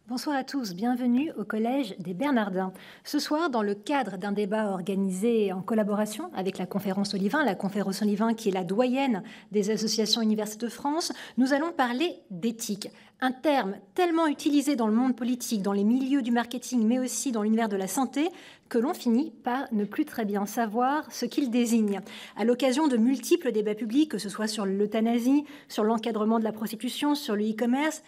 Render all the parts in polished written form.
Bonsoir à tous, bienvenue au Collège des Bernardins. Ce soir, dans le cadre d'un débat organisé en collaboration avec la Conférence Olivain qui est la doyenne des associations universitaires de France, nous allons parler d'éthique. Un terme tellement utilisé dans le monde politique, dans les milieux du marketing, mais aussi dans l'univers de la santé, que l'on finit par ne plus très bien savoir ce qu'il désigne. À l'occasion de multiples débats publics, que ce soit sur l'euthanasie, sur l'encadrement de la prostitution, sur le e-commerce,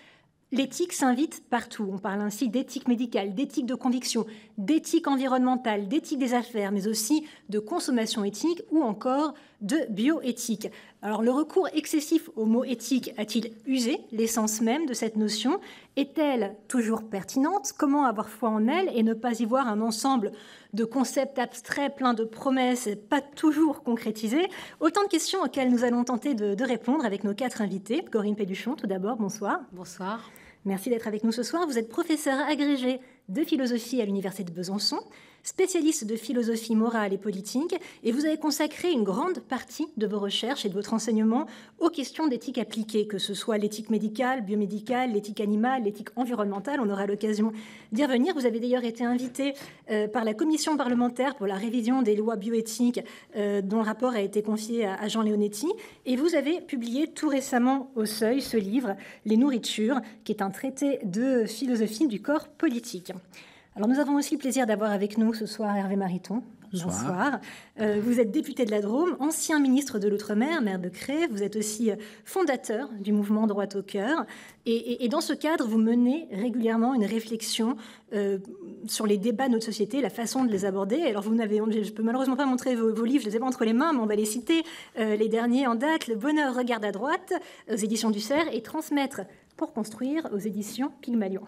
l'éthique s'invite partout. On parle ainsi d'éthique médicale, d'éthique de conviction, d'éthique environnementale, d'éthique des affaires, mais aussi de consommation éthique ou encore de bioéthique. Alors, le recours excessif au mot éthique a-t-il usé l'essence même de cette notion? Est-elle toujours pertinente? Comment avoir foi en elle et ne pas y voir un ensemble de concepts abstraits pleins de promesses pas toujours concrétisés? Autant de questions auxquelles nous allons tenter de répondre avec nos 4 invités. Corinne Péduchon, tout d'abord, bonsoir. Bonsoir. Merci d'être avec nous ce soir. Vous êtes professeur agrégé de philosophie à l'Université de Besançon, spécialiste de philosophie morale et politique, et vous avez consacré une grande partie de vos recherches et de votre enseignement aux questions d'éthique appliquée, que ce soit l'éthique médicale, biomédicale, l'éthique animale, l'éthique environnementale. On aura l'occasion d'y revenir. Vous avez d'ailleurs été invité par la commission parlementaire pour la révision des lois bioéthiques, dont le rapport a été confié à Jean Leonetti, et vous avez publié tout récemment au Seuil ce livre, Les nourritures, qui est un traité de philosophie du corps politique. Alors, nous avons aussi le plaisir d'avoir avec nous ce soir Hervé Mariton. Bonsoir. Vous êtes député de la Drôme, ancien ministre de l'Outre-mer, maire de Cré. Vous êtes aussi fondateur du mouvement Droit au cœur. Et dans ce cadre, vous menez régulièrement une réflexion sur les débats de notre société, la façon de les aborder. Alors, je ne peux malheureusement pas montrer vos livres, je ne les ai pas entre les mains, mais on va les citer. Les derniers en date, Le bonheur regarde à droite, aux éditions du Cerf, et Transmettre pour construire, aux éditions Pygmalion.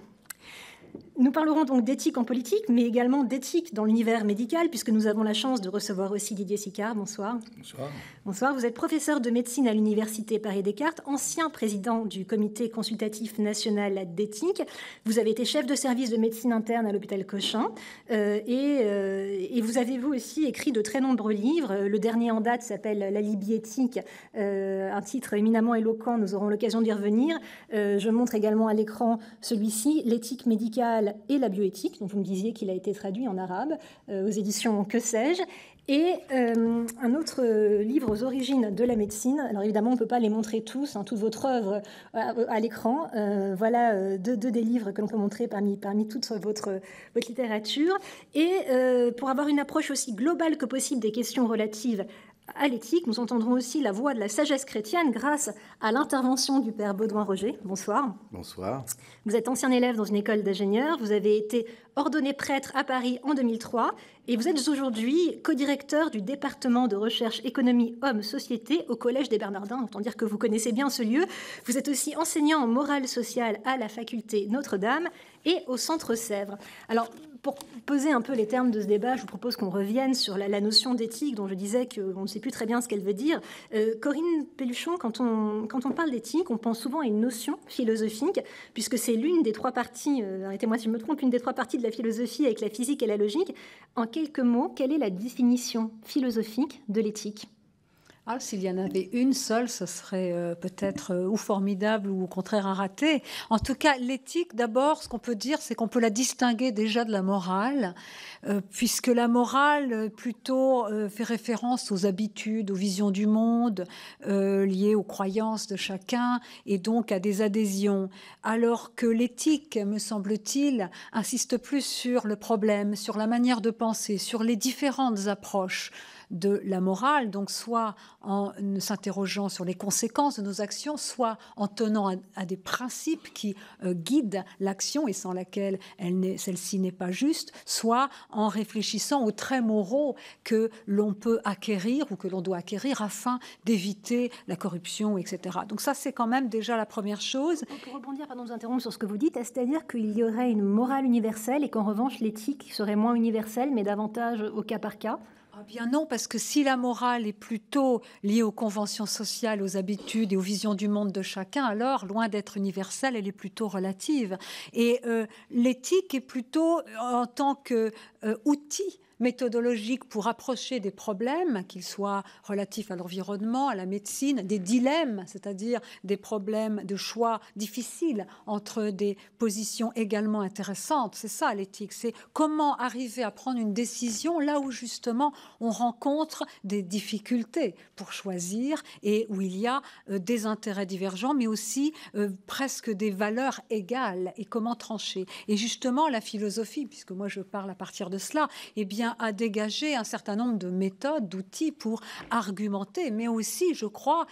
Nous parlerons donc d'éthique en politique, mais également d'éthique dans l'univers médical, puisque nous avons la chance de recevoir aussi Didier Sicard. Bonsoir. Bonsoir. Bonsoir. Vous êtes professeur de médecine à l'Université Paris-Descartes, ancien président du Comité consultatif national d'éthique. Vous avez été chef de service de médecine interne à l'hôpital Cochin. Et vous avez, vous aussi, écrit de très nombreux livres. Le dernier en date s'appelle L'alibi éthique, un titre éminemment éloquent. Nous aurons l'occasion d'y revenir. Je montre également à l'écran celui-ci, L'éthique médicale et la bioéthique, dont vous me disiez qu'il a été traduit en arabe aux éditions Que sais-je, et un autre livre aux origines de la médecine. Alors évidemment, on ne peut pas les montrer tous, toute votre œuvre à l'écran. Voilà deux des livres que l'on peut montrer parmi toute votre littérature. Et pour avoir une approche aussi globale que possible des questions relatives à l'éthique, nous entendrons aussi la voix de la sagesse chrétienne grâce à l'intervention du père Baudouin Roger. Bonsoir. Bonsoir. Vous êtes ancien élève dans une école d'ingénieurs, vous avez été ordonné prêtre à Paris en 2003 et vous êtes aujourd'hui co-directeur du département de recherche économie homme-société au Collège des Bernardins. Autant dire que vous connaissez bien ce lieu. Vous êtes aussi enseignant en morale sociale à la faculté Notre-Dame et au Centre Sèvres. Alors, pour poser un peu les termes de ce débat, je vous propose qu'on revienne sur la notion d'éthique dont je disais qu'on ne sait plus très bien ce qu'elle veut dire. Corinne Péduchon, quand on parle d'éthique, on pense souvent à une notion philosophique, puisque c'est l'une des 3 parties, arrêtez-moi si je me trompe, une des 3 parties de la philosophie avec la physique et la logique. En quelques mots, quelle est la définition philosophique de l'éthique ? Ah, s'il y en avait une seule, ce serait peut-être ou formidable ou au contraire un raté. En tout cas, l'éthique, d'abord, ce qu'on peut dire, c'est qu'on peut la distinguer déjà de la morale, puisque la morale plutôt fait référence aux habitudes, aux visions du monde, liées aux croyances de chacun et donc à des adhésions. Alors que l'éthique, me semble-t-il, insiste plus sur le problème, sur la manière de penser, sur les différentes approches de la morale, donc soit en s'interrogeant sur les conséquences de nos actions, soit en tenant à des principes qui guident l'action et sans laquelle celle-ci n'est pas juste, soit en réfléchissant aux traits moraux que l'on peut acquérir ou que l'on doit acquérir afin d'éviter la corruption, etc. Donc ça, c'est quand même déjà la première chose. Pour rebondir, pardon de vous interrompre sur ce que vous dites, c'est-à-dire qu'il y aurait une morale universelle et qu'en revanche, l'éthique serait moins universelle, mais davantage au cas par cas ? Ah bien non, parce que si la morale est plutôt liée aux conventions sociales, aux habitudes et aux visions du monde de chacun, alors, loin d'être universelle, elle est plutôt relative. Et l'éthique est plutôt en tant qu'outil méthodologiques pour approcher des problèmes, qu'ils soient relatifs à l'environnement, à la médecine, des dilemmes, c'est-à-dire des problèmes de choix difficiles entre des positions également intéressantes. C'est ça l'éthique, c'est comment arriver à prendre une décision là où justement on rencontre des difficultés pour choisir et où il y a des intérêts divergents, mais aussi presque des valeurs égales, et comment trancher. Et justement, la philosophie, puisque moi je parle à partir de cela, eh bien, a dégagé un certain nombre de méthodes, d'outils pour argumenter, mais aussi, je crois,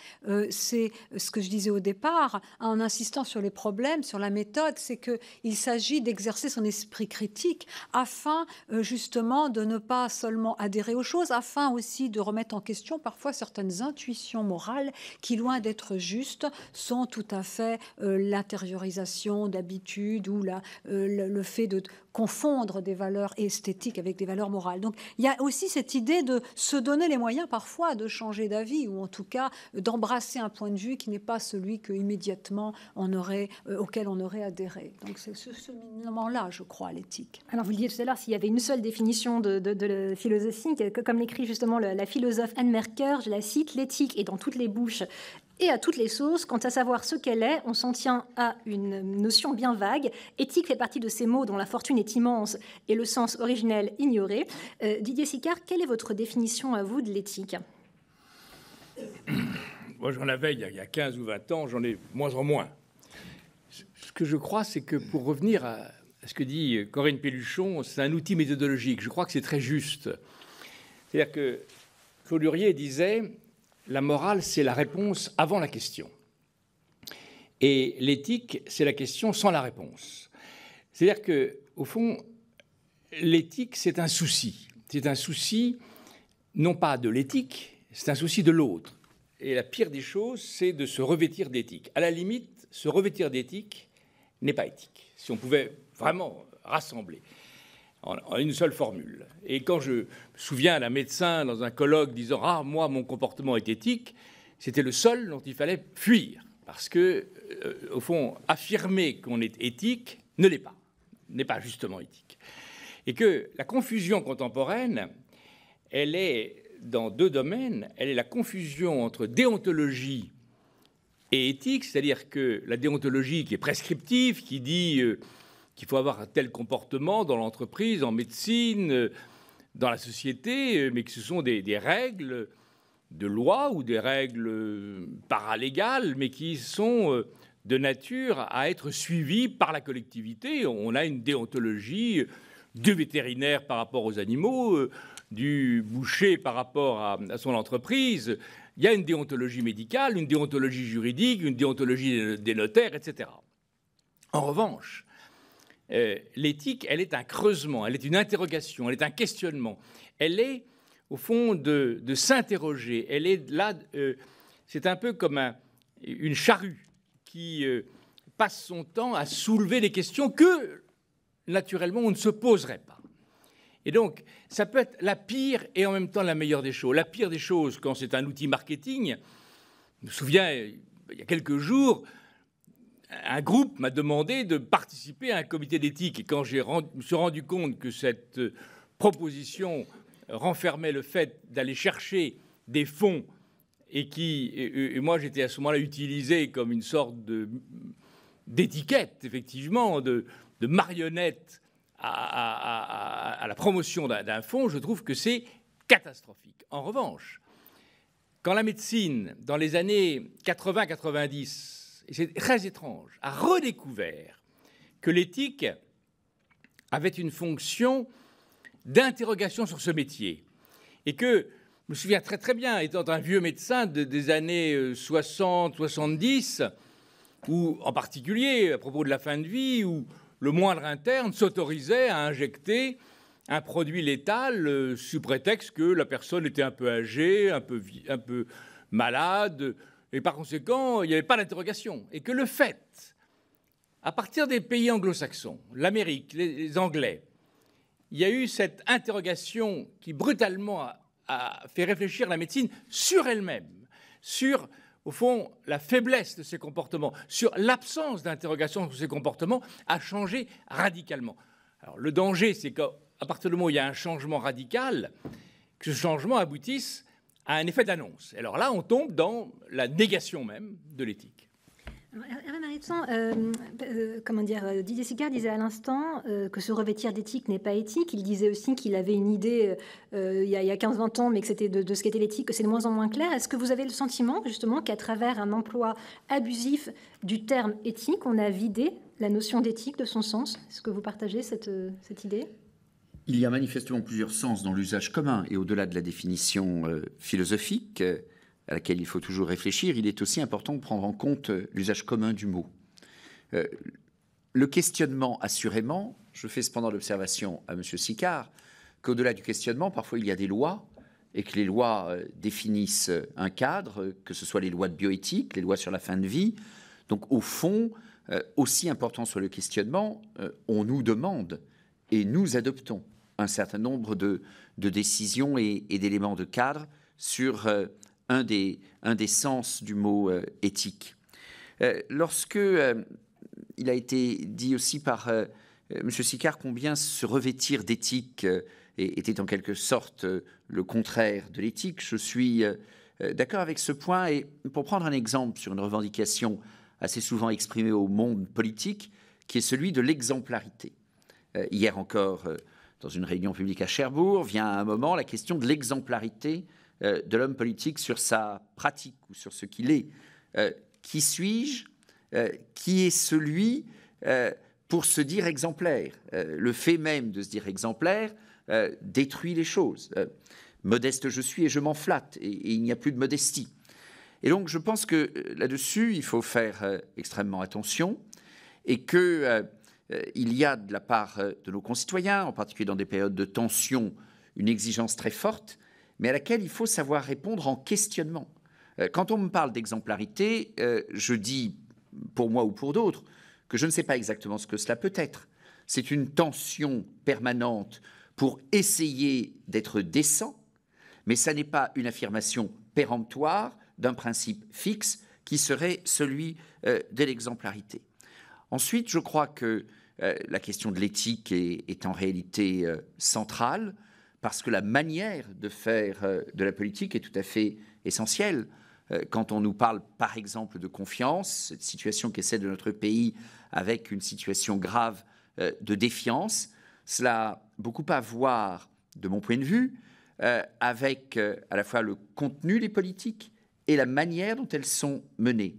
c'est ce que je disais au départ, en insistant sur les problèmes, sur la méthode, c'est qu'il s'agit d'exercer son esprit critique afin justement de ne pas seulement adhérer aux choses, afin aussi de remettre en question parfois certaines intuitions morales qui, loin d'être justes, sont tout à fait l'intériorisation d'habitudes ou le fait de confondre des valeurs esthétiques avec des valeurs morales. Donc il y a aussi cette idée de se donner les moyens parfois de changer d'avis, ou en tout cas d'embrasser un point de vue qui n'est pas celui que immédiatement auquel on aurait adhéré. Donc c'est ce cheminement-là, je crois, l'éthique. Alors vous le disiez tout à l'heure, s'il y avait une seule définition de la philosophie, comme l'écrit justement la philosophe Anne Merker, je la cite: l'éthique est dans toutes les bouches et à toutes les sauces. Quant à savoir ce qu'elle est, on s'en tient à une notion bien vague. Éthique fait partie de ces mots dont la fortune est immense et le sens originel ignoré. Didier Sicard, quelle est votre définition à vous de l'éthique ? Moi, j'en avais il y a 15 ou 20 ans, j'en ai moins en moins. Ce que je crois, c'est que pour revenir à ce que dit Corinne Pelluchon, c'est un outil méthodologique. Je crois que c'est très juste. C'est-à-dire que Claude Lurier disait: la morale, c'est la réponse avant la question. Et l'éthique, c'est la question sans la réponse. C'est-à-dire qu'au fond, l'éthique, c'est un souci. C'est un souci, non pas de l'éthique, c'est un souci de l'autre. Et la pire des choses, c'est de se revêtir d'éthique. À la limite, se revêtir d'éthique n'est pas éthique. Si on pouvait vraiment rassembler en une seule formule. Et quand je me souviens d'un médecin dans un colloque disant « Ah, moi, mon comportement est éthique », c'était le seul dont il fallait fuir. Parce que, au fond, affirmer qu'on est éthique ne l'est pas, n'est pas justement éthique. Et que la confusion contemporaine, elle est dans deux domaines. Elle est la confusion entre déontologie et éthique, c'est-à-dire que la déontologie qui est prescriptive, qui dit qu'il faut avoir un tel comportement dans l'entreprise, en médecine, dans la société, mais que ce sont des règles de loi ou des règles paralégales, mais qui sont de nature à être suivies par la collectivité. On a une déontologie du vétérinaire par rapport aux animaux, du boucher par rapport à son entreprise. Il y a une déontologie médicale, une déontologie juridique, une déontologie des notaires, etc. En revanche, l'éthique, elle est un creusement, elle est une interrogation, elle est un questionnement. Elle est, au fond, de s'interroger. Elle est là, c'est un peu comme une charrue qui passe son temps à soulever des questions que, naturellement, on ne se poserait pas. Et donc, ça peut être la pire et en même temps la meilleure des choses. La pire des choses, quand c'est un outil marketing, je me souviens, il y a quelques jours, un groupe m'a demandé de participer à un comité d'éthique. Et quand je me suis rendu compte que cette proposition renfermait le fait d'aller chercher des fonds et moi, j'étais à ce moment-là utilisé comme une sorte d'étiquette, effectivement, de marionnette à la promotion d'un fonds, je trouve que c'est catastrophique. En revanche, quand la médecine, dans les années 80-90, et c'est très étrange, a redécouvert que l'éthique avait une fonction d'interrogation sur ce métier. Et que, je me souviens très très bien, étant un vieux médecin des années 60-70, où, en particulier à propos de la fin de vie, où le moindre interne s'autorisait à injecter un produit létal sous prétexte que la personne était un peu âgée, un peu malade, et par conséquent, il n'y avait pas d'interrogation. Et que le fait, à partir des pays anglo-saxons, l'Amérique, les Anglais, il y a eu cette interrogation qui brutalement a fait réfléchir la médecine sur elle-même, sur, au fond, la faiblesse de ses comportements, sur l'absence d'interrogation sur ses comportements, a changé radicalement. Alors, le danger, c'est qu'à à partir du moment où il y a un changement radical, que ce changement aboutisse à un effet d'annonce. Alors là, on tombe dans la négation même de l'éthique. Hervé Mariton, Didier Sicard disait à l'instant que se revêtir d'éthique n'est pas éthique. Il disait aussi qu'il avait une idée il y a 15-20 ans, mais que c'était de ce qu'était l'éthique, que c'est de moins en moins clair. Est-ce que vous avez le sentiment, justement, qu'à travers un emploi abusif du terme éthique, on a vidé la notion d'éthique de son sens? Est-ce que vous partagez cette idée? Il y a manifestement plusieurs sens dans l'usage commun, et au-delà de la définition philosophique, à laquelle il faut toujours réfléchir, il est aussi important de prendre en compte l'usage commun du mot. Le questionnement, assurément, je fais cependant l'observation à M. Sicard, qu'au-delà du questionnement, parfois il y a des lois, et que les lois définissent un cadre, que ce soit les lois de bioéthique, les lois sur la fin de vie. Donc au fond, aussi important soit le questionnement, on nous demande et nous adoptons un certain nombre de décisions et d'éléments de cadre sur un des sens du mot éthique. Lorsque il a été dit aussi par M. Sicard combien se revêtir d'éthique était en quelque sorte le contraire de l'éthique, je suis d'accord avec ce point. Et pour prendre un exemple sur une revendication assez souvent exprimée au monde politique, qui est celui de l'exemplarité. Hier encore, dans une réunion publique à Cherbourg, vient à un moment la question de l'exemplarité de l'homme politique sur sa pratique ou sur ce qu'il est. Qui suis-je? Qui est celui pour se dire exemplaire? Le fait même de se dire exemplaire détruit les choses. Modeste je suis et je m'en flatte, et il n'y a plus de modestie. Et donc je pense que là-dessus, il faut faire extrêmement attention, et que il y a de la part de nos concitoyens, en particulier dans des périodes de tension, une exigence très forte, mais à laquelle il faut savoir répondre en questionnement. Quand on me parle d'exemplarité, je dis, pour moi ou pour d'autres, que je ne sais pas exactement ce que cela peut être. C'est une tension permanente pour essayer d'être décent, mais ça n'est pas une affirmation péremptoire d'un principe fixe qui serait celui de l'exemplarité. Ensuite, je crois que la question de l'éthique est en réalité centrale, parce que la manière de faire de la politique est tout à fait essentielle. Quand on nous parle, par exemple, de confiance, cette situation qui est celle de notre pays, avec une situation grave de défiance, cela a beaucoup à voir, de mon point de vue, avec à la fois le contenu des politiques et la manière dont elles sont menées,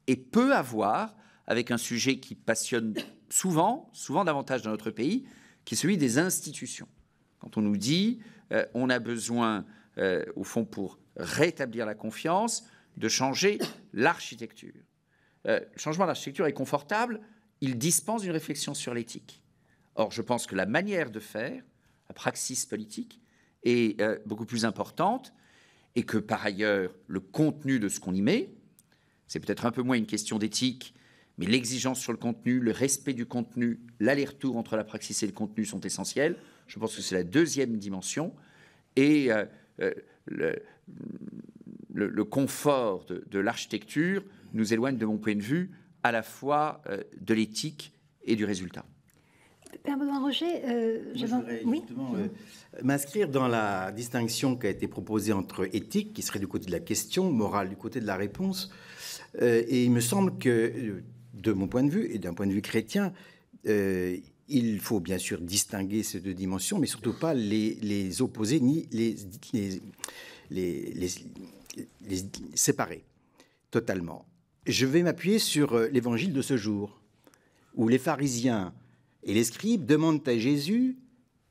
et peu à voir avec un sujet qui passionne souvent davantage dans notre pays, qui est celui des institutions. Quand on nous dit on a besoin, au fond, pour rétablir la confiance, de changer l'architecture. Le changement d'architecture est confortable, il dispense d'une réflexion sur l'éthique. Or, je pense que la manière de faire, la praxis politique, est beaucoup plus importante, et que, par ailleurs, le contenu de ce qu'on y met, c'est peut-être un peu moins une question d'éthique, mais l'exigence sur le contenu, le respect du contenu, l'aller-retour entre la praxis et le contenu sont essentiels. Je pense que c'est la deuxième dimension. Et le confort de l'architecture nous éloigne, de mon point de vue, à la fois de l'éthique et du résultat. Père Baudouin-Roger, je voudrais justement m'inscrire dans la distinction qui a été proposée entre éthique, qui serait du côté de la question, morale du côté de la réponse. Et il me semble que, de mon point de vue et d'un point de vue chrétien, il faut bien sûr distinguer ces deux dimensions, mais surtout pas les opposer ni les séparer totalement. Je vais m'appuyer sur l'évangile de ce jour, où les pharisiens et les scribes demandent à Jésus,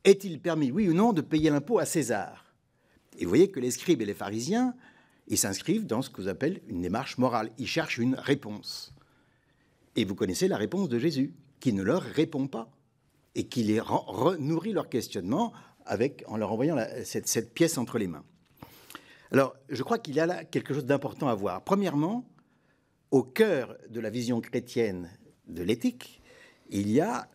est-il permis, oui ou non, de payer l'impôt à César? Et vous voyez que les scribes et les pharisiens, ils s'inscrivent dans ce que vous appelez une démarche morale. Ils cherchent une réponse. Et vous connaissez la réponse de Jésus, qui ne leur répond pas et qui les nourrit leur questionnement en leur envoyant cette pièce entre les mains. Alors, je crois qu'il y a là quelque chose d'important à voir. Premièrement, au cœur de la vision chrétienne de l'éthique, il y a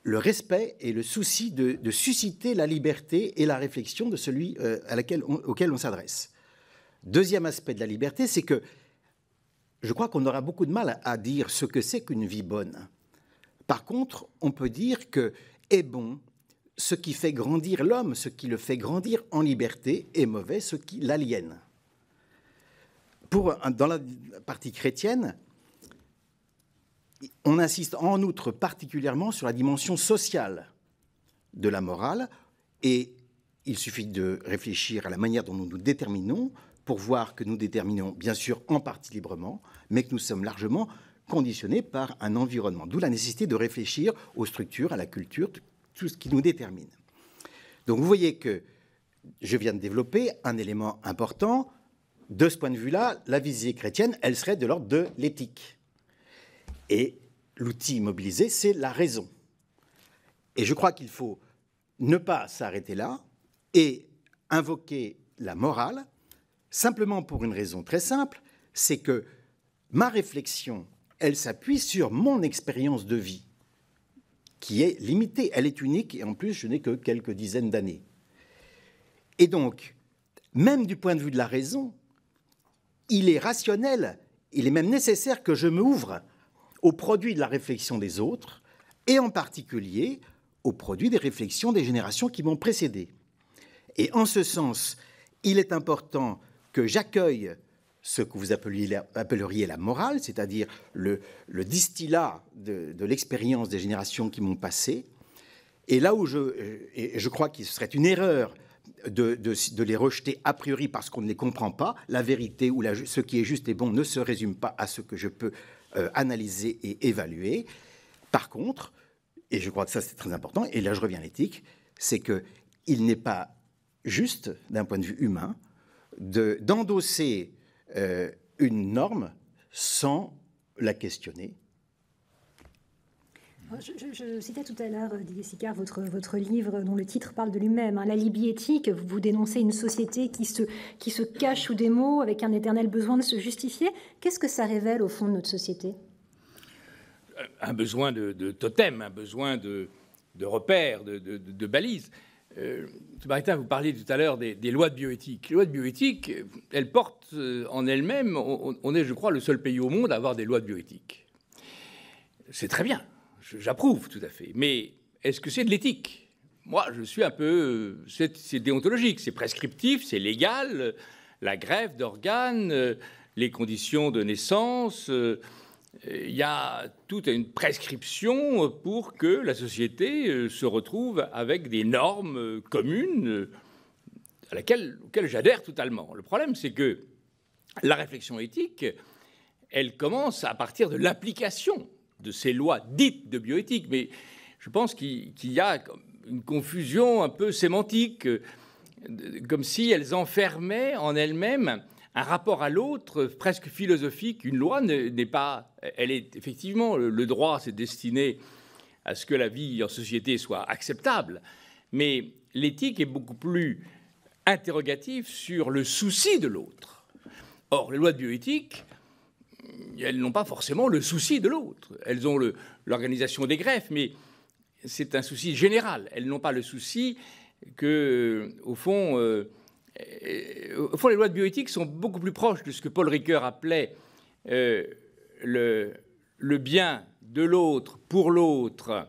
le respect et le souci de susciter la liberté et la réflexion de celui auquel on s'adresse. Deuxième aspect de la liberté, c'est que je crois qu'on aura beaucoup de mal à dire ce que c'est qu'une vie bonne. Par contre, on peut dire que est bon ce qui fait grandir l'homme, ce qui le fait grandir en liberté, est mauvais, ce qui l'aliène. Dans la partie chrétienne, on insiste en outre particulièrement sur la dimension sociale de la morale, et il suffit de réfléchir à la manière dont nous nous déterminons pour voir que nous déterminons bien sûr en partie librement, mais que nous sommes largement conditionnés par un environnement. D'où la nécessité de réfléchir aux structures, à la culture, tout ce qui nous détermine. Donc vous voyez que je viens de développer un élément important. De ce point de vue-là, la visée chrétienne, elle serait de l'ordre de l'éthique. Et l'outil mobilisé, c'est la raison. Et je crois qu'il faut ne pas s'arrêter là et invoquer la morale, simplement pour une raison très simple, c'est que ma réflexion, elle s'appuie sur mon expérience de vie, qui est limitée, elle est unique, et en plus, je n'ai que quelques dizaines d'années. Et donc, même du point de vue de la raison, il est rationnel, il est même nécessaire que je m'ouvre aux produits de la réflexion des autres, et en particulier aux produits des réflexions des générations qui m'ont précédé. Et en ce sens, il est important que j'accueille ce que vous appelleriez la morale, c'est-à-dire le distillat de l'expérience des générations qui m'ont passé. Et là où je crois qu'il serait une erreur de les rejeter a priori parce qu'on ne les comprend pas, la vérité ou ce qui est juste et bon ne se résume pas à ce que je peux analyser et évaluer. Par contre, et je crois que ça c'est très important, et là je reviens à l'éthique, c'est qu'il n'est pas juste, d'un point de vue humain, d'endosser une norme sans la questionner. Je citais tout à l'heure, Didier Sicard, votre livre dont le titre parle de lui-même, hein, La Libye éthique. Vous dénoncez une société qui se cache sous des mots avec un éternel besoin de se justifier. Qu'est-ce que ça révèle au fond de notre société ? Un besoin de totem, un besoin de repères, de balises. Martin, vous parliez tout à l'heure des lois de bioéthique. Les lois de bioéthique, elles portent en elles-mêmes, on est, je crois, le seul pays au monde à avoir des lois de bioéthique. C'est très bien, j'approuve tout à fait. Mais est-ce que c'est de l'éthique ? Moi, je suis un peu... c'est déontologique, c'est prescriptif, c'est légal. La greffe d'organes, les conditions de naissance... il y a toute une prescription pour que la société se retrouve avec des normes communes auxquelles j'adhère totalement. Le problème, c'est que la réflexion éthique, elle commence à partir de l'application de ces lois dites de bioéthique. Mais je pense qu'il y a une confusion un peu sémantique, comme si elles enfermaient en elles-mêmes un rapport à l'autre presque philosophique. Une loi n'est pas... Elle est effectivement... Le droit, c'est destiné à ce que la vie en société soit acceptable. Mais l'éthique est beaucoup plus interrogative sur le souci de l'autre. Or, les lois de bioéthique, elles n'ont pas forcément le souci de l'autre. Elles ont l'organisation des greffes, mais c'est un souci général. Elles n'ont pas le souci que, au fond, les lois de bioéthique sont beaucoup plus proches de ce que Paul Ricoeur appelait le bien de l'autre, pour l'autre,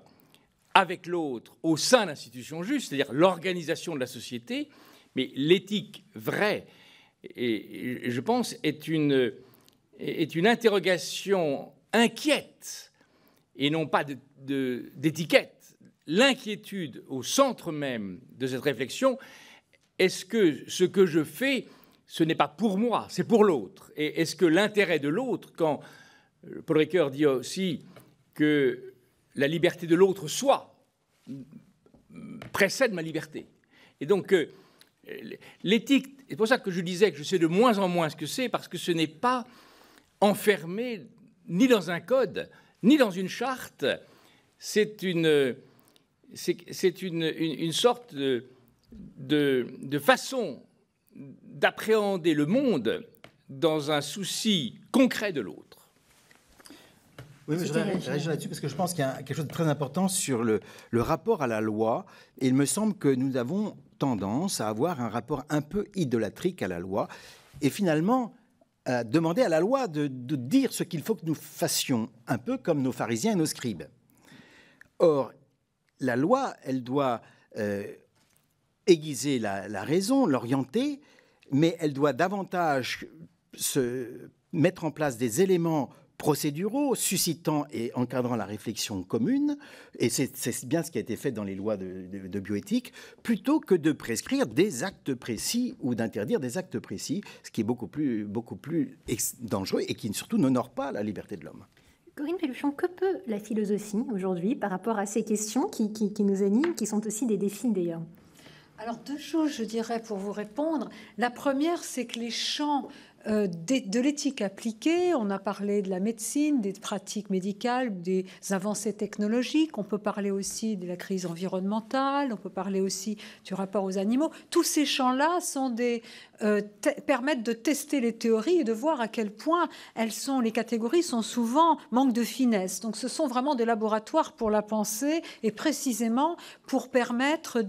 avec l'autre, au sein d'institutions justes, c'est-à-dire l'organisation de la société. Mais l'éthique vraie, et je pense, est une interrogation inquiète et non pas d'étiquette. L'inquiétude au centre même de cette réflexion, est-ce que ce que je fais, ce n'est pas pour moi, c'est pour l'autre ? Et est-ce que l'intérêt de l'autre, quand Paul Ricoeur dit aussi que la liberté de l'autre soit, précède ma liberté. Et donc, l'éthique, c'est pour ça que je disais que je sais de moins en moins ce que c'est, parce que ce n'est pas enfermé ni dans un code, ni dans une charte. C'est une sorte de façon d'appréhender le monde dans un souci concret de l'autre. Oui, mais je réagis là-dessus parce que je pense qu'il y a quelque chose de très important sur le rapport à la loi. Et il me semble que nous avons tendance à avoir un rapport un peu idolâtrique à la loi. Et finalement, à demander à la loi de dire ce qu'il faut que nous fassions, un peu comme nos pharisiens et nos scribes. Or, la loi, elle doit aiguiser la raison, l'orienter, mais elle doit davantage mettre en place des éléments procéduraux, suscitant et encadrant la réflexion commune, et c'est bien ce qui a été fait dans les lois de bioéthique, plutôt que de prescrire des actes précis ou d'interdire des actes précis, ce qui est beaucoup plus dangereux et qui surtout n'honore pas la liberté de l'homme. Corinne Pelluchon, que peut la philosophie aujourd'hui par rapport à ces questions qui nous animent, qui sont aussi des défis d'ailleurs? Alors, deux choses, je dirais, pour vous répondre. La première, c'est que les champs de l'éthique appliquée, on a parlé de la médecine, des pratiques médicales, des avancées technologiques, on peut parler aussi de la crise environnementale, on peut parler aussi du rapport aux animaux. Tous ces champs-là sont permettent de tester les théories et de voir à quel point les catégories sont souvent manque de finesse. Donc ce sont vraiment des laboratoires pour la pensée et précisément pour permettre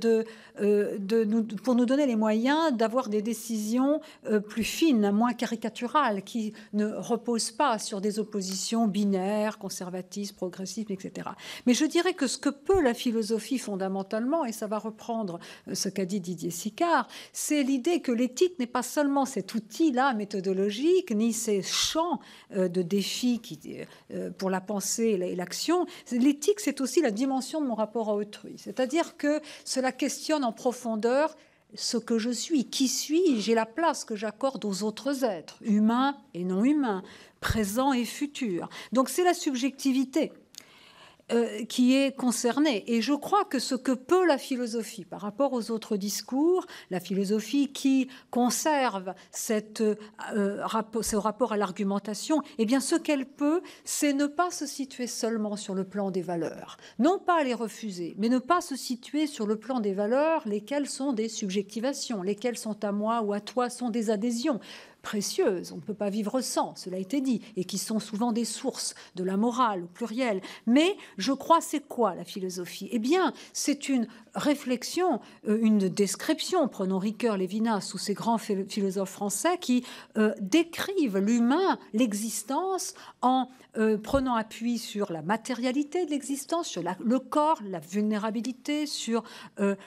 pour nous donner les moyens d'avoir des décisions plus fines, moins caricaturales, qui ne reposent pas sur des oppositions binaires, conservatistes, progressistes, etc. Mais je dirais que ce que peut la philosophie fondamentalement, et ça va reprendre ce qu'a dit Didier Sicard, c'est l'idée que l'éthique n'est pas seulement cet outil-là méthodologique, ni ces champs de défis pour la pensée et l'action. L'éthique, c'est aussi la dimension de mon rapport à autrui. C'est-à-dire que cela questionne en profondeur ce que je suis, qui suis-je et la place que j'accorde aux autres êtres, humains et non humains, présents et futurs. Donc c'est la subjectivité qui est concernée. Et je crois que ce que peut la philosophie par rapport aux autres discours, la philosophie qui conserve ce rapport à l'argumentation, eh bien ce qu'elle peut, c'est ne pas se situer seulement sur le plan des valeurs, non pas les refuser, mais ne pas se situer sur le plan des valeurs, lesquelles sont des subjectivations, lesquelles sont à moi ou à toi sont des adhésions précieuses, on ne peut pas vivre sans, cela a été dit, et qui sont souvent des sources de la morale au pluriel. Mais je crois, c'est quoi la philosophie? Eh bien, c'est une réflexion, une description, prenons Ricoeur, Lévinas ou ces grands philosophes français qui décrivent l'humain, l'existence, en prenant appui sur la matérialité de l'existence, sur le corps, la vulnérabilité, sur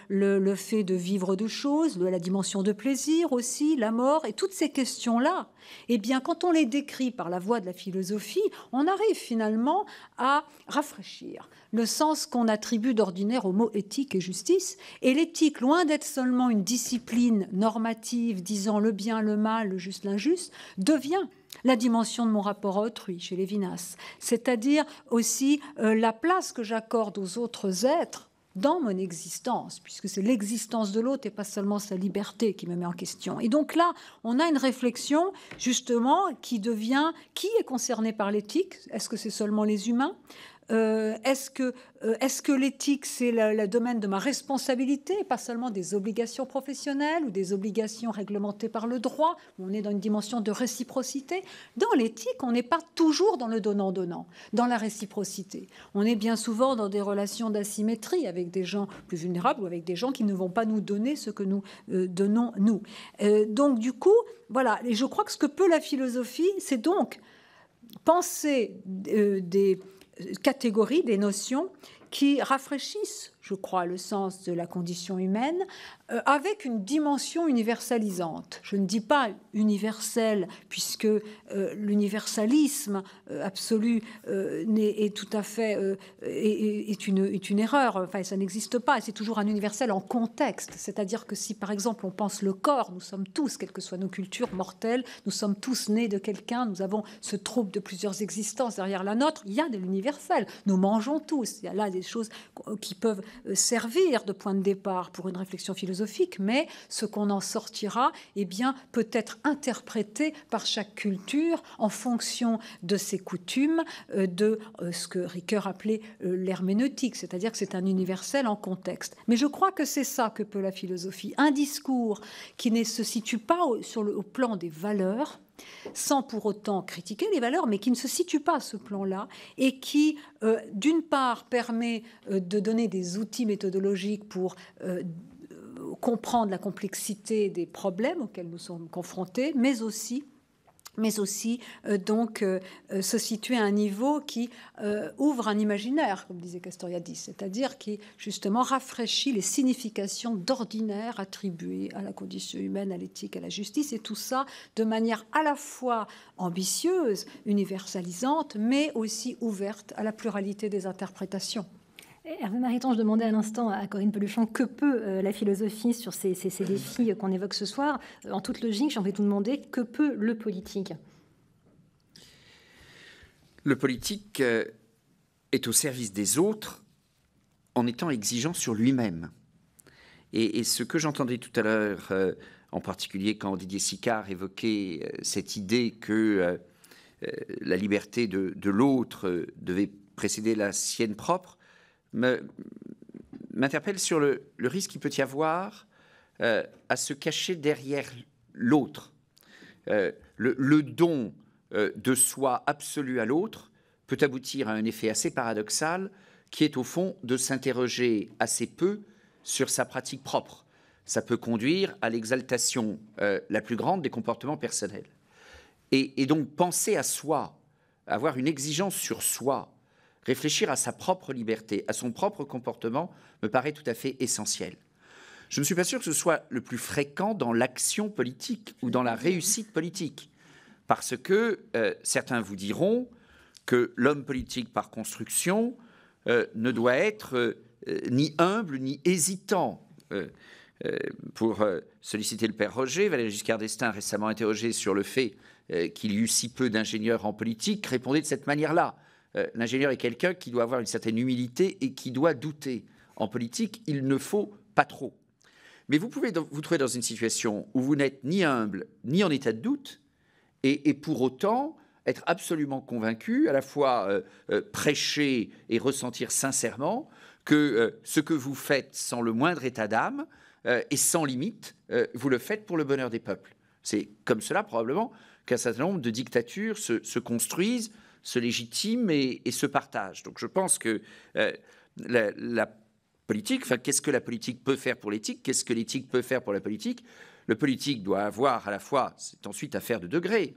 le fait de vivre de choses, la dimension de plaisir aussi, la mort, et toutes ces questions-là, eh bien, quand on les décrit par la voie de la philosophie, on arrive finalement à rafraîchir le sens qu'on attribue d'ordinaire aux mots éthique et justice. Et l'éthique, loin d'être seulement une discipline normative disant le bien, le mal, le juste, l'injuste, devient la dimension de mon rapport à autrui chez Lévinas, c'est-à-dire aussi la place que j'accorde aux autres êtres dans mon existence, puisque c'est l'existence de l'autre et pas seulement sa liberté qui me met en question. Et donc là, on a une réflexion justement qui est concerné par l'éthique? Est-ce que c'est seulement les humains? Est-ce que l'éthique, c'est le domaine de ma responsabilité, pas seulement des obligations professionnelles ou des obligations réglementées par le droit, où on est dans une dimension de réciprocité? Dans l'éthique, on n'est pas toujours dans le donnant-donnant, dans la réciprocité. On est bien souvent dans des relations d'asymétrie avec des gens plus vulnérables ou avec des gens qui ne vont pas nous donner ce que nous donnons nous. Donc du coup, voilà. Et je crois que ce que peut la philosophie, c'est donc penser des catégories, des notions qui rafraîchissent, je crois, le sens de la condition humaine, avec une dimension universalisante. Je ne dis pas universel, puisque l'universalisme absolu est tout à fait est une erreur. Enfin, ça n'existe pas. C'est toujours un universel en contexte. C'est-à-dire que si, par exemple, on pense le corps, nous sommes tous, quelles que soient nos cultures mortelles, nous sommes tous nés de quelqu'un, nous avons ce trouble de plusieurs existences derrière la nôtre. Il y a de l'universel. Nous mangeons tous. Il y a là des choses qui peuvent servir de point de départ pour une réflexion philosophique, mais ce qu'on en sortira, eh bien, peut être interprété par chaque culture en fonction de ses coutumes, de ce que Ricoeur appelait l'herméneutique, c'est-à-dire que c'est un universel en contexte. Mais je crois que c'est ça que peut la philosophie. Un discours qui ne se situe pas au plan des valeurs, sans pour autant critiquer les valeurs, mais qui ne se situe pas à ce plan-là et qui, d'une part, permet de donner des outils méthodologiques pour comprendre la complexité des problèmes auxquels nous sommes confrontés, mais aussi mais aussi se situer à un niveau qui ouvre un imaginaire, comme disait Castoriadis, c'est-à-dire qui justement rafraîchit les significations d'ordinaire attribuées à la condition humaine, à l'éthique, à la justice, et tout ça de manière à la fois ambitieuse, universalisante, mais aussi ouverte à la pluralité des interprétations. Hervé Mariton, je demandais à l'instant à Corinne Pelluchon que peut la philosophie sur ces défis qu'on évoque ce soir. En toute logique, j'ai envie de vous demander que peut le politique ? Le politique est au service des autres en étant exigeant sur lui-même. Et ce que j'entendais tout à l'heure, en particulier quand Didier Sicard évoquait cette idée que la liberté de l'autre devait précéder la sienne propre, m'interpelle sur le risque qu'il peut y avoir à se cacher derrière l'autre. Le don de soi absolu à l'autre peut aboutir à un effet assez paradoxal qui est au fond de s'interroger assez peu sur sa pratique propre. Ça peut conduire à l'exaltation la plus grande des comportements personnels. Et donc penser à soi, avoir une exigence sur soi, réfléchir à sa propre liberté, à son propre comportement, me paraît tout à fait essentiel. Je ne suis pas sûr que ce soit le plus fréquent dans l'action politique ou dans la réussite politique, parce que certains vous diront que l'homme politique par construction ne doit être ni humble ni hésitant. Pour solliciter le père Roger, Valéry Giscard d'Estaing, récemment interrogé sur le fait qu'il y eut si peu d'ingénieurs en politique, répondait de cette manière-là. L'ingénieur est quelqu'un qui doit avoir une certaine humilité et qui doit douter. En politique, il ne faut pas trop. Mais vous pouvez vous trouver dans une situation où vous n'êtes ni humble, ni en état de doute, et pour autant être absolument convaincu, à la fois prêcher et ressentir sincèrement que ce que vous faites sans le moindre état d'âme et sans limite, vous le faites pour le bonheur des peuples. C'est comme cela, probablement, qu'un certain nombre de dictatures se construisent, se légitiment et se partagent. Donc je pense que la politique, enfin, qu'est-ce que la politique peut faire pour l'éthique? Qu'est-ce que l'éthique peut faire pour la politique? Le politique doit avoir à la fois, c'est ensuite affaire de degré,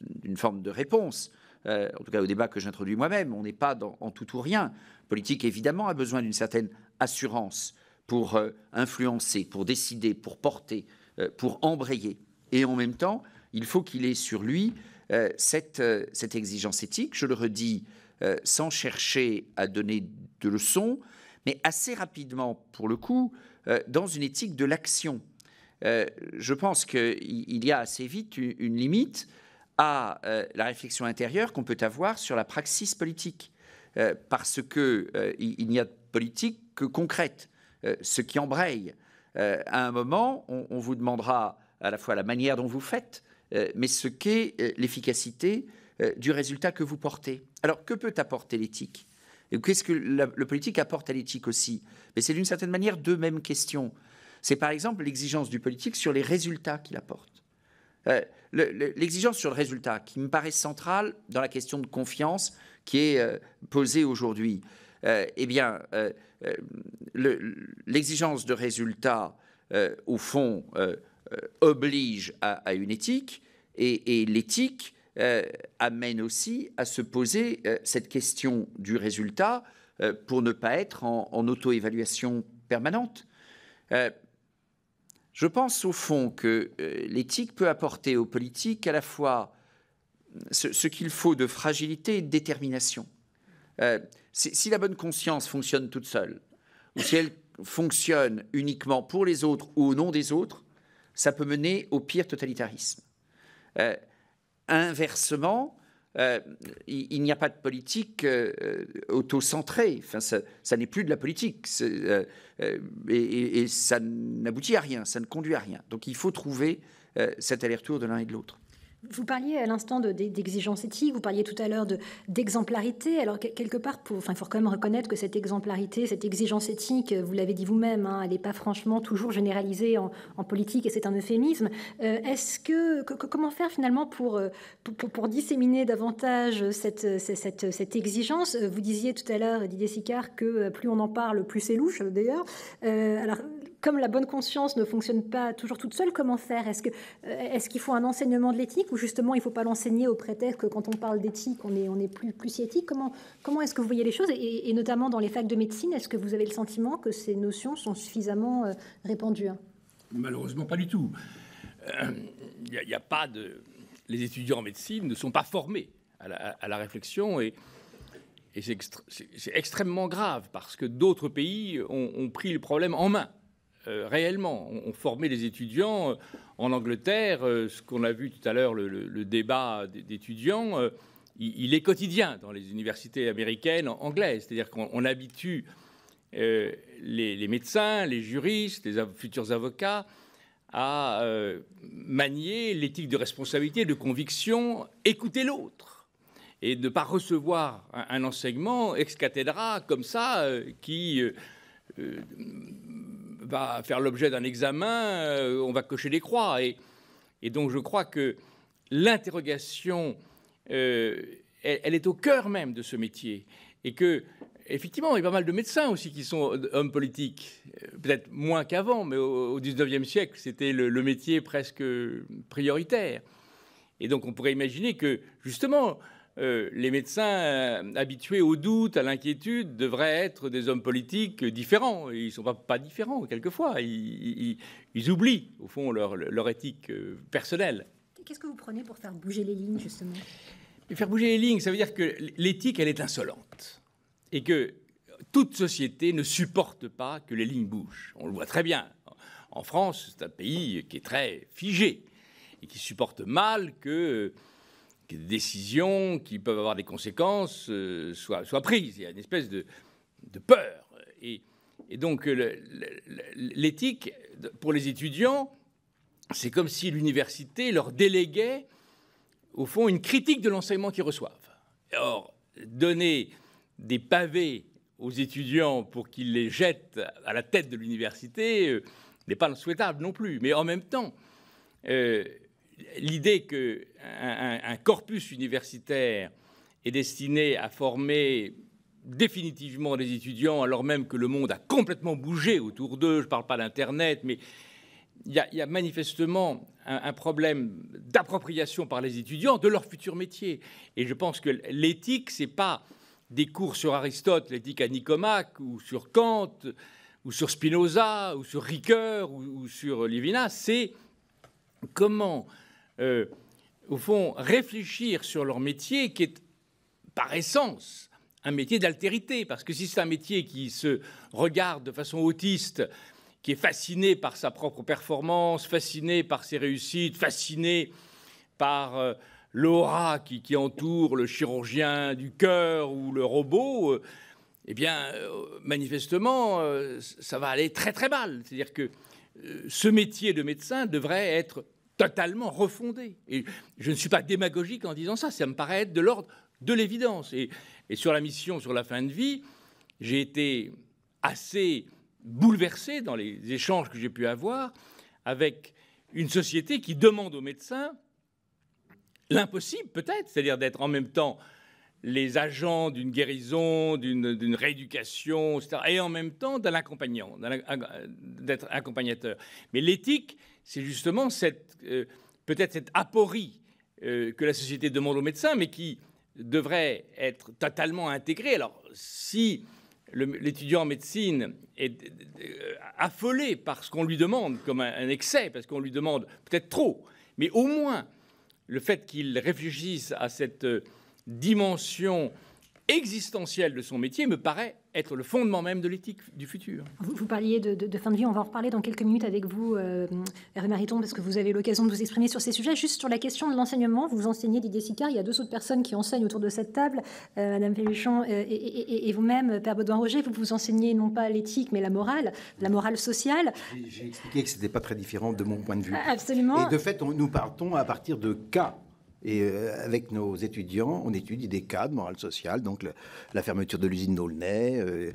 d'une forme de réponse. En tout cas, au débat que j'introduis moi-même, on n'est pas en tout ou rien. Le politique, évidemment, a besoin d'une certaine assurance pour influencer, pour décider, pour porter, pour embrayer. Et en même temps, il faut qu'il ait sur lui cette exigence éthique, je le redis, sans chercher à donner de leçons, mais assez rapidement, pour le coup, dans une éthique de l'action. Je pense qu'il y a assez vite une limite à la réflexion intérieure qu'on peut avoir sur la praxis politique, parce qu'il n'y a de politique que concrète, ce qui embraye. À un moment, on vous demandera à la fois la manière dont vous faites, mais ce qu'est l'efficacité du résultat que vous portez. Alors, que peut apporter l'éthique? Et qu'est-ce que le politique apporte à l'éthique aussi? Mais c'est d'une certaine manière deux mêmes questions. C'est par exemple l'exigence du politique sur les résultats qu'il apporte. L'exigence sur le résultat, qui me paraît centrale dans la question de confiance qui est posée aujourd'hui. L'exigence de résultat, au fond, oblige à une éthique, et l'éthique amène aussi à se poser cette question du résultat pour ne pas être en auto-évaluation permanente. Je pense au fond que l'éthique peut apporter aux politiques à la fois ce qu'il faut de fragilité et de détermination. Si la bonne conscience fonctionne toute seule, ou si elle fonctionne uniquement pour les autres ou au nom des autres, ça peut mener au pire totalitarisme. Inversement, il n'y a pas de politique auto-centrée. Enfin, ça n'est plus de la politique. Et ça n'aboutit à rien, ça ne conduit à rien. Donc il faut trouver cet aller-retour de l'un et de l'autre. Vous parliez à l'instant d'exigence éthique, vous parliez tout à l'heure d'exemplarité. Alors, quelque part, il faut quand même reconnaître que cette exemplarité, cette exigence éthique, vous l'avez dit vous-même, elle n'est pas franchement toujours généralisée en politique, et c'est un euphémisme. Comment faire finalement pour disséminer davantage cette exigence? Vous disiez tout à l'heure, Didier Sicard, que plus on en parle, plus c'est louche, d'ailleurs. Alors, comme la bonne conscience ne fonctionne pas toujours toute seule, comment faire? Est-ce qu'il faut un enseignement de l'éthique ou justement il ne faut pas l'enseigner au prétexte que quand on parle d'éthique, on est plus si éthique? Comment est-ce que vous voyez les choses et notamment dans les facs de médecine, est-ce que vous avez le sentiment que ces notions sont suffisamment répandues? Malheureusement, pas du tout. Il n'y a pas de... Les étudiants en médecine ne sont pas formés à la réflexion et c'est extrêmement grave parce que d'autres pays ont pris le problème en main, réellement. On formé les étudiants en Angleterre. Ce qu'on a vu tout à l'heure, le débat d'étudiants, il est quotidien dans les universités américaines anglaises. C'est-à-dire qu'on habitue les médecins, les juristes, les futurs avocats à manier l'éthique de responsabilité, de conviction, écouter l'autre et ne pas recevoir un enseignement ex cathedra comme ça qui va faire l'objet d'un examen, on va cocher des croix. Et donc je crois que l'interrogation, elle est au cœur même de ce métier et que effectivement, il y a pas mal de médecins aussi qui sont hommes politiques, peut-être moins qu'avant, mais au XIXe siècle, c'était le métier presque prioritaire. Et donc, on pourrait imaginer que, justement, les médecins habitués au doute, à l'inquiétude, devraient être des hommes politiques différents. Et ils ne sont pas différents, quelquefois. Ils oublient, au fond, leur éthique personnelle. Qu'est-ce que vous prenez pour faire bouger les lignes, justement? Et faire bouger les lignes, ça veut dire que l'éthique, elle est insolente. Et que toute société ne supporte pas que les lignes bougent. On le voit très bien. En France, c'est un pays qui est très figé et qui supporte mal que des décisions qui peuvent avoir des conséquences soient prises. Il y a une espèce de peur. Et donc, l'éthique, pour les étudiants, c'est comme si l'université leur déléguait, au fond, une critique de l'enseignement qu'ils reçoivent. Or, donner des pavés aux étudiants pour qu'ils les jettent à la tête de l'université n'est pas souhaitable non plus. Mais en même temps, l'idée qu'un corpus universitaire est destiné à former définitivement les étudiants, alors même que le monde a complètement bougé autour d'eux, je ne parle pas d'Internet, mais il y a manifestement un problème d'appropriation par les étudiants de leur futur métier. Et je pense que l'éthique, ce n'est pas des cours sur Aristote, l'éthique à Nicomaque, ou sur Kant, ou sur Spinoza, ou sur Ricoeur, ou sur Lévinas, c'est comment, au fond, réfléchir sur leur métier qui est, par essence, un métier d'altérité. Parce que si c'est un métier qui se regarde de façon autiste, qui est fasciné par sa propre performance, fasciné par ses réussites, fasciné par l'aura qui entoure le chirurgien du cœur ou le robot, eh bien, manifestement, ça va aller très très mal. C'est-à-dire que ce métier de médecin devrait être totalement refondé. Et je ne suis pas démagogique en disant ça, ça me paraît être de l'ordre de l'évidence. Et sur la mission sur la fin de vie, j'ai été assez bouleversé dans les échanges que j'ai pu avoir avec une société qui demande aux médecins l'impossible, peut-être, c'est-à-dire d'être en même temps les agents d'une guérison, d'une rééducation, etc., et en même temps d'un accompagnant, d'être accompagnateur. Mais l'éthique, c'est justement peut-être cette aporie que la société demande aux médecins, mais qui devrait être totalement intégrée. Alors, si l'étudiant en médecine est affolé par ce qu'on lui demande, comme un excès, parce qu'on lui demande peut-être trop, mais au moins le fait qu'il réfléchisse à cette dimension existentielle de son métier me paraît être le fondement même de l'éthique du futur. Vous parliez de fin de vie, on va en reparler dans quelques minutes avec vous, Hervé Mariton, parce que vous avez l'occasion de vous exprimer sur ces sujets. Juste sur la question de l'enseignement, vous enseignez Didier Sicard, il y a deux autres personnes qui enseignent autour de cette table, Madame Pelluchon et vous-même, Père Baudouin-Roger, vous enseignez non pas l'éthique, mais la morale sociale. J'ai expliqué que ce n'était pas très différent de mon point de vue. Absolument. Et de fait, nous partons à partir de cas. Et avec nos étudiants, on étudie des cas de morale sociale, donc la fermeture de l'usine d'Aulnay,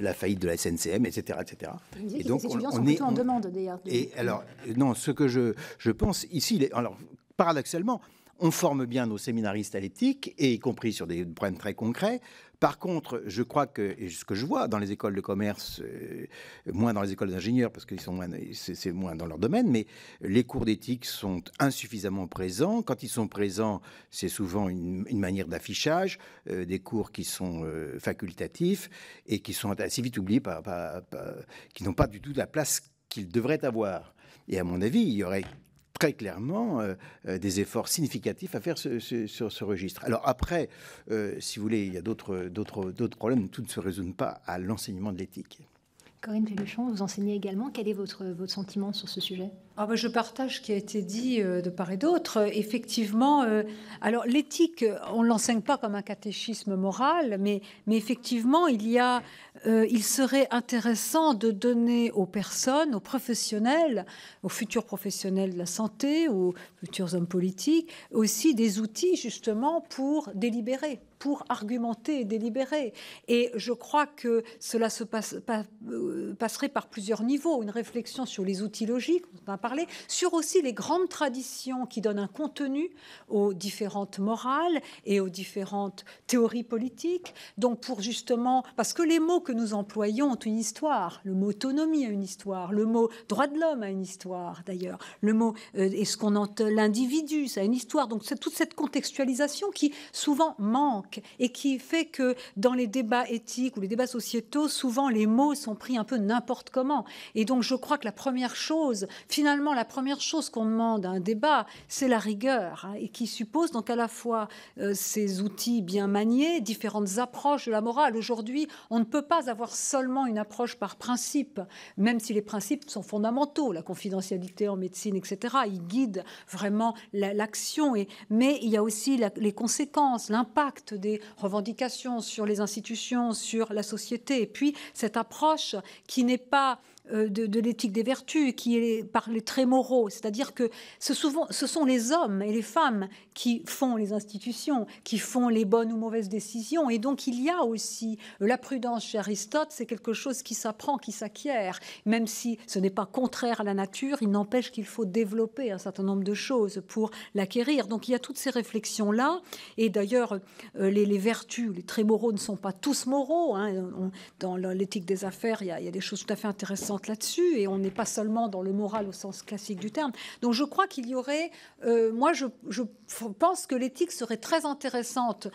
la faillite de la SNCM, etc. etc. Et donc, les étudiants sont plutôt en demande, d'ailleurs. Et alors, non, ce que je pense ici, alors, paradoxalement, On forme bien nos séminaristes à l'éthique, et y compris sur des problèmes très concrets. Par contre, je crois que, et ce que je vois dans les écoles de commerce, moins dans les écoles d'ingénieurs, parce que c'est moins dans leur domaine, mais les cours d'éthique sont insuffisamment présents. Quand ils sont présents, c'est souvent une manière d'affichage, des cours qui sont facultatifs et qui sont assez vite oubliés, qui n'ont pas du tout la place qu'ils devraient avoir. Et à mon avis, il y aurait très clairement des efforts significatifs à faire sur ce registre. Alors après, si vous voulez, il y a d'autres problèmes. Tout ne se résume pas à l'enseignement de l'éthique. Corinne Pelluchon, vous enseignez également. Quel est votre sentiment sur ce sujet ? Je partage ce qui a été dit de part et d'autre. Effectivement, alors l'éthique, on ne l'enseigne pas comme un catéchisme moral, mais effectivement, il serait intéressant de donner aux personnes, aux professionnels, aux futurs professionnels de la santé, aux futurs hommes politiques, aussi des outils justement pour délibérer, pour argumenter et délibérer. Et je crois que cela se passerait par plusieurs niveaux. Une réflexion sur les outils logiques, on a parlé, sur aussi les grandes traditions qui donnent un contenu aux différentes morales et aux différentes théories politiques. Donc pour justement, parce que les mots que nous employons ont une histoire. Le mot autonomie a une histoire. Le mot droit de l'homme a une histoire d'ailleurs. Le mot est-ce qu'on entend l'individu, ça a une histoire. Donc c'est toute cette contextualisation qui souvent manque et qui fait que dans les débats éthiques ou les débats sociétaux, souvent les mots sont pris un peu n'importe comment. Et donc je crois que la première chose qu'on demande à un débat, c'est la rigueur, et qui suppose donc à la fois ces outils bien maniés, différentes approches de la morale. Aujourd'hui, on ne peut pas avoir seulement une approche par principe, même si les principes sont fondamentaux, la confidentialité en médecine, etc. Ils guident vraiment l'action, mais il y a aussi les conséquences, l'impact des revendications sur les institutions, sur la société. Et puis cette approche qui n'est pas de l'éthique des vertus, qui est par les traits moraux, c'est-à-dire que ce sont les hommes et les femmes qui font les institutions, qui font les bonnes ou mauvaises décisions, et donc il y a aussi la prudence chez Aristote, c'est quelque chose qui s'apprend, qui s'acquiert, même si ce n'est pas contraire à la nature, il n'empêche qu'il faut développer un certain nombre de choses pour l'acquérir. Donc il y a toutes ces réflexions-là, et d'ailleurs les vertus, les traits moraux ne sont pas tous moraux, hein. Dans l'éthique des affaires, il y a des choses tout à fait intéressantes là-dessus, et on n'est pas seulement dans le moral au sens classique du terme. Donc je crois qu'il y aurait, moi je pense que l'éthique serait très intéressante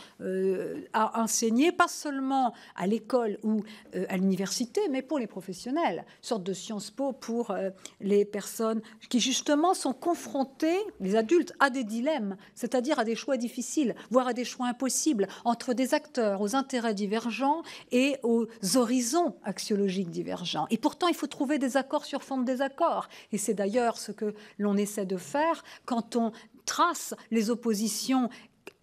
à enseigner, pas seulement à l'école ou à l'université, mais pour les professionnels, une sorte de Sciences Po pour les personnes qui justement sont confrontées, les adultes, à des dilemmes, c'est-à-dire à des choix difficiles, voire à des choix impossibles, entre des acteurs aux intérêts divergents et aux horizons axiologiques divergents. Et pourtant, il faut trouver des accords sur fond de désaccords. Et c'est d'ailleurs ce que l'on essaie de faire quand on trace les oppositions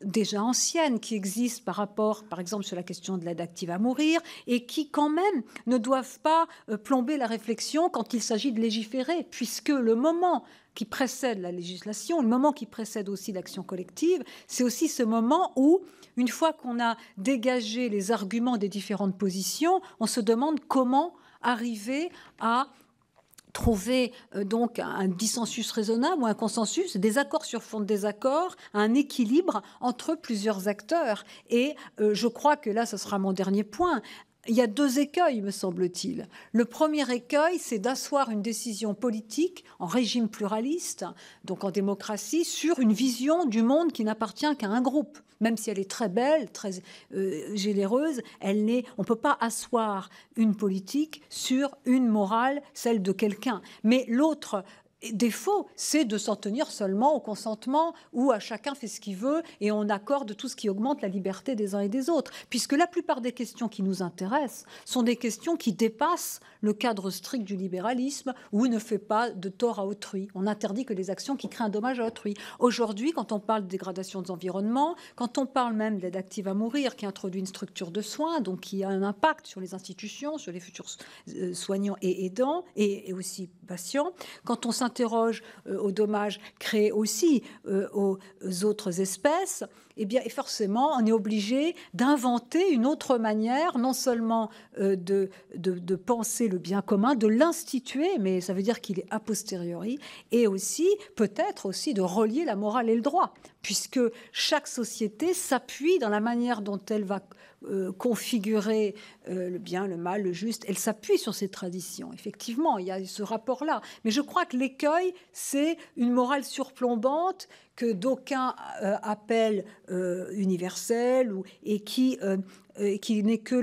déjà anciennes qui existent par rapport, par exemple, sur la question de l'aide active à mourir, et qui, quand même, ne doivent pas plomber la réflexion quand il s'agit de légiférer, puisque le moment qui précède la législation, le moment qui précède aussi l'action collective, c'est aussi ce moment où, une fois qu'on a dégagé les arguments des différentes positions, on se demande comment arriver à trouver donc un dissensus raisonnable ou un consensus, des accords sur fond de désaccord, un équilibre entre plusieurs acteurs. Et je crois que là, ce sera mon dernier point. Il y a deux écueils, me semble-t-il. Le premier écueil, c'est d'asseoir une décision politique en régime pluraliste, donc en démocratie, sur une vision du monde qui n'appartient qu'à un groupe. Même si elle est très belle, très généreuse, on ne peut pas asseoir une politique sur une morale, celle de quelqu'un. Mais l'autre défaut, c'est de s'en tenir seulement au consentement où à chacun fait ce qu'il veut et on accorde tout ce qui augmente la liberté des uns et des autres. Puisque la plupart des questions qui nous intéressent sont des questions qui dépassent le cadre strict du libéralisme où il ne fait pas de tort à autrui. On interdit que les actions qui créent un dommage à autrui. Aujourd'hui, quand on parle de dégradation des environnements, quand on parle même d'aide active à mourir qui introduit une structure de soins, donc qui a un impact sur les institutions, sur les futurs soignants et aidants et aussi patients, quand on s'intéresse s'interroge aux dommages créés aussi aux autres espèces, eh bien, et forcément, on est obligé d'inventer une autre manière, non seulement de penser le bien commun, de l'instituer, mais ça veut dire qu'il est a posteriori, et aussi, peut-être aussi, de relier la morale et le droit, puisque chaque société s'appuie dans la manière dont elle va configurer le bien, le mal, le juste. Elle s'appuie sur ces traditions. Effectivement, il y a ce rapport-là. Mais je crois que l'écueil, c'est une morale surplombante que d'aucuns appellent universelle et qui n'est que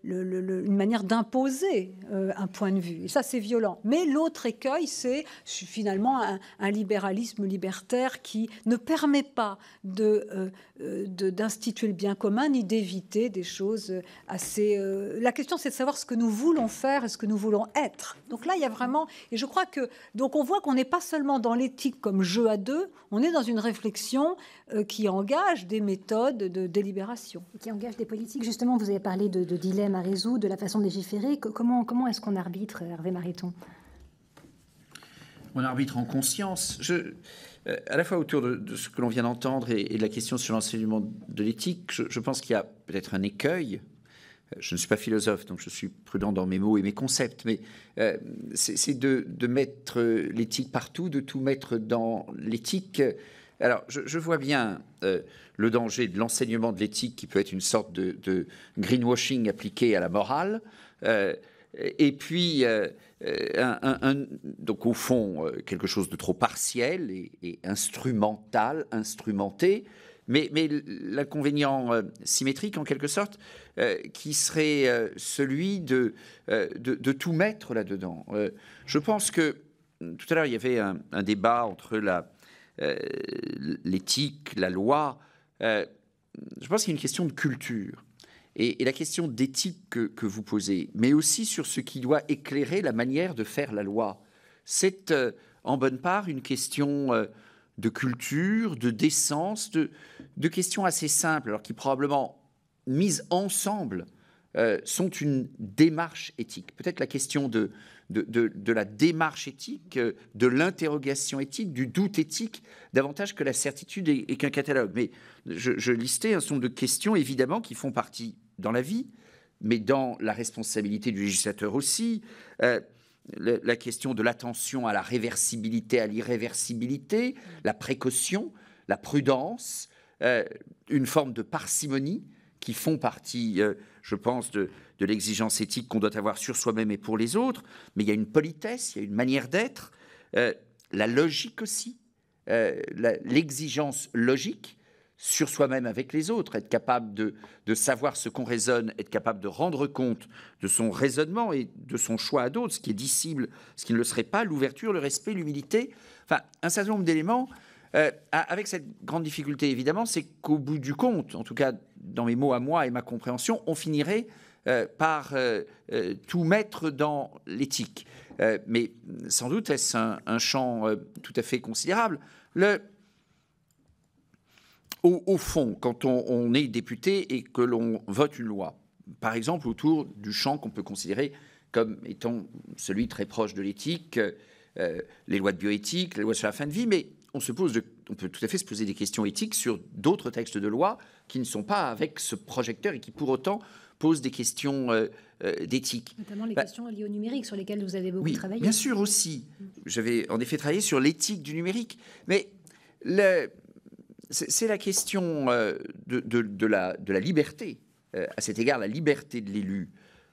une manière d'imposer un point de vue. Et ça, c'est violent. Mais l'autre écueil, c'est finalement un libéralisme libertaire qui ne permet pas d'instituer le bien commun ni d'éviter des choses assez... La question, c'est de savoir ce que nous voulons faire et ce que nous voulons être. Donc là, il y a vraiment... Et je crois que... Donc on voit qu'on n'est pas seulement dans l'éthique comme jeu à deux, on est dans une réflexion qui engage des méthodes de délibération. Qui engage des politiques. Justement, vous avez parlé de dilemmes à résoudre, de la façon de légiférer. Comment est-ce qu'on arbitre, Hervé Mariton? On arbitre en conscience. À la fois autour de ce que l'on vient d'entendre et de la question sur l'enseignement de l'éthique, je pense qu'il y a peut-être un écueil. Je ne suis pas philosophe, donc je suis prudent dans mes mots et mes concepts, mais c'est de mettre l'éthique partout, de tout mettre dans l'éthique. Alors, je vois bien le danger de l'enseignement de l'éthique qui peut être une sorte de greenwashing appliqué à la morale. Et puis, donc au fond, quelque chose de trop partiel et instrumental, instrumenté, mais l'inconvénient symétrique, en quelque sorte, qui serait celui de tout mettre là-dedans. Je pense que, tout à l'heure, il y avait un débat entre l'éthique, la loi. Je pense qu'il y a une question de culture. Et la question d'éthique que vous posez, mais aussi sur ce qui doit éclairer la manière de faire la loi, c'est en bonne part une question de culture, de décence, de questions assez simples, alors qui probablement, mises ensemble, sont une démarche éthique. Peut-être la question de la démarche éthique, de l'interrogation éthique, du doute éthique, davantage que la certitude et qu'un catalogue. Mais je listais un certain nombre de questions, évidemment, qui font partie dans la vie, mais dans la responsabilité du législateur aussi. La question de l'attention à la réversibilité, à l'irréversibilité, la précaution, la prudence, une forme de parcimonie qui font partie, je pense, de l'exigence éthique qu'on doit avoir sur soi-même et pour les autres. Mais il y a une politesse, il y a une manière d'être, la logique aussi, l'exigence logique sur soi-même avec les autres, être capable de savoir ce qu'on raisonne, être capable de rendre compte de son raisonnement et de son choix à d'autres, ce qui est dissible, ce qui ne le serait pas, l'ouverture, le respect, l'humilité, enfin un certain nombre d'éléments, avec cette grande difficulté évidemment, c'est qu'au bout du compte, en tout cas dans mes mots à moi et ma compréhension, on finirait par tout mettre dans l'éthique. Mais sans doute est-ce un champ tout à fait considérable. Au fond, quand on est député et que l'on vote une loi, par exemple autour du champ qu'on peut considérer comme étant celui très proche de l'éthique, les lois de bioéthique, les lois sur la fin de vie, mais on peut tout à fait se poser des questions éthiques sur d'autres textes de loi qui ne sont pas avec ce projecteur et qui pour autant posent des questions d'éthique. Notamment les questions liées au numérique sur lesquelles vous avez beaucoup travaillé. Bien sûr aussi. J'avais en effet travaillé sur l'éthique du numérique, mais c'est la question de la liberté. À cet égard, la liberté de l'élu,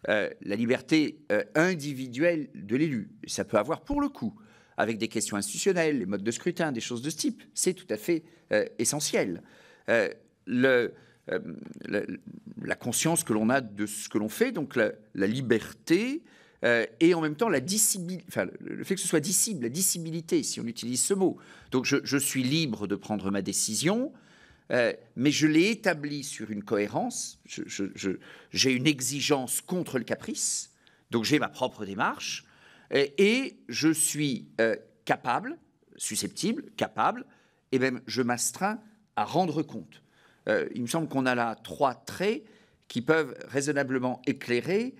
la liberté individuelle de l'élu. Ça peut avoir, pour le coup, avec des questions institutionnelles, les modes de scrutin, des choses de ce type, c'est tout à fait essentiel. La conscience que l'on a de ce que l'on fait, donc la liberté, et en même temps le fait que ce soit dissible, la dissibilité, si on utilise ce mot. Donc je suis libre de prendre ma décision, mais je l'ai établie sur une cohérence. J'ai une exigence contre le caprice, donc j'ai ma propre démarche, et je suis susceptible, capable, et même je m'astreins à rendre compte. Il me semble qu'on a là 3 traits qui peuvent raisonnablement éclairer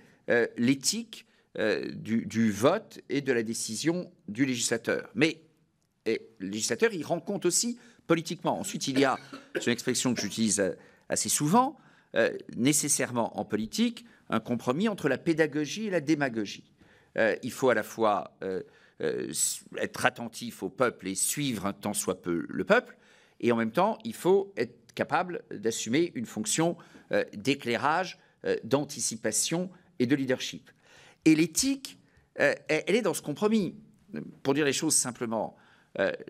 l'éthique du vote et de la décision du législateur. Mais le législateur, il rend compte aussi politiquement. Ensuite, il y a, c'est une expression que j'utilise assez souvent, nécessairement en politique, un compromis entre la pédagogie et la démagogie. Il faut à la fois être attentif au peuple et suivre un tant soit peu le peuple, et en même temps, il faut être capable d'assumer une fonction d'éclairage, d'anticipation et de leadership. Et l'éthique, elle est dans ce compromis. Pour dire les choses simplement,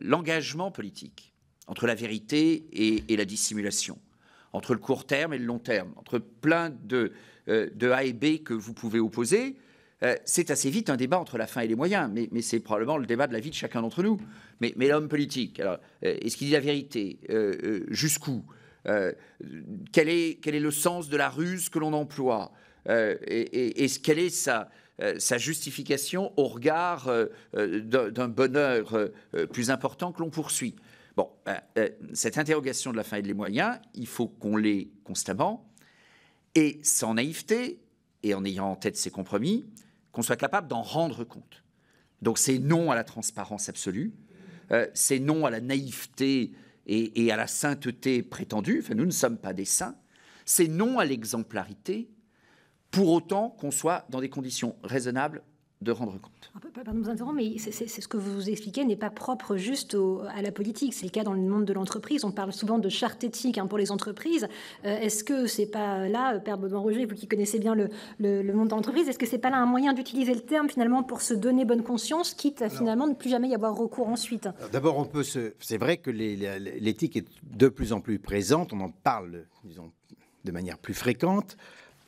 l'engagement politique entre la vérité et la dissimulation, entre le court terme et le long terme, entre plein de A et B que vous pouvez opposer, c'est assez vite un débat entre la fin et les moyens, mais c'est probablement le débat de la vie de chacun d'entre nous. Mais l'homme politique, alors, est-ce qu'il dit la vérité? Jusqu'où? Quel est le sens de la ruse que l'on emploie? Quelle est sa justification au regard d'un bonheur plus important que l'on poursuit? Bon, cette interrogation de la fin et des moyens, il faut qu'on l'ait constamment, et sans naïveté, et en ayant en tête ces compromis, qu'on soit capable d'en rendre compte. Donc c'est non à la transparence absolue, c'est non à la naïveté et à la sainteté prétendue, enfin, nous ne sommes pas des saints, c'est non à l'exemplarité, pour autant qu'on soit dans des conditions raisonnables de rendre compte. Pardon de vous interrompre, mais c'est ce que vous expliquez n'est pas propre juste à la politique. C'est le cas dans le monde de l'entreprise. On parle souvent de charte éthique pour les entreprises. Est-ce que c'est pas là, Père Baudouin-Roger, vous qui connaissez bien le monde de l'entreprise, est-ce que c'est pas là un moyen d'utiliser le terme finalement pour se donner bonne conscience, quitte à finalement ne plus jamais y avoir recours ensuite? D'abord, c'est vrai que l'éthique est de plus en plus présente. On en parle, disons, de manière plus fréquente,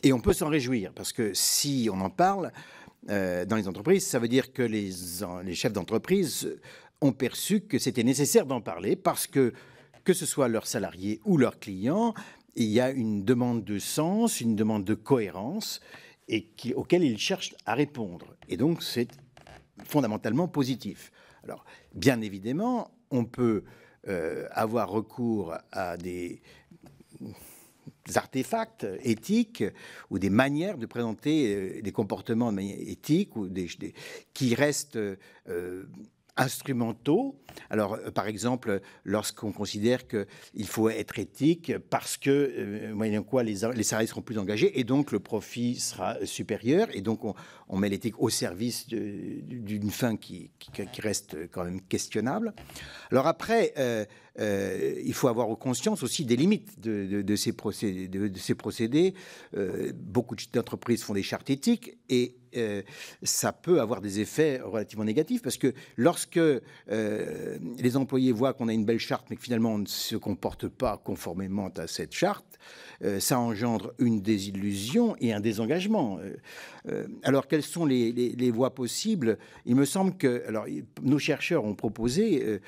et on peut s'en réjouir parce que si on en parle dans les entreprises, ça veut dire que les chefs d'entreprise ont perçu que c'était nécessaire d'en parler parce que ce soit leurs salariés ou leurs clients, il y a une demande de sens, une demande de cohérence auquel ils cherchent à répondre. Et donc, c'est fondamentalement positif. Alors, bien évidemment, on peut avoir recours à des artefacts éthiques ou des manières de présenter des comportements de manière éthique ou qui restent instrumentaux. Alors, par exemple, lorsqu'on considère qu'il faut être éthique parce que, moyennant quoi, les salariés seront plus engagés et donc le profit sera supérieur et donc on met l'éthique au service d'une fin qui reste quand même questionnable. Alors après, il faut avoir conscience aussi des limites de ces procédés. Beaucoup d'entreprises font des chartes éthiques et ça peut avoir des effets relativement négatifs parce que lorsque les employés voient qu'on a une belle charte mais que finalement on ne se comporte pas conformément à cette charte, ça engendre une désillusion et un désengagement. Alors quelles sont les voies possibles? Il me semble que nos chercheurs ont proposé,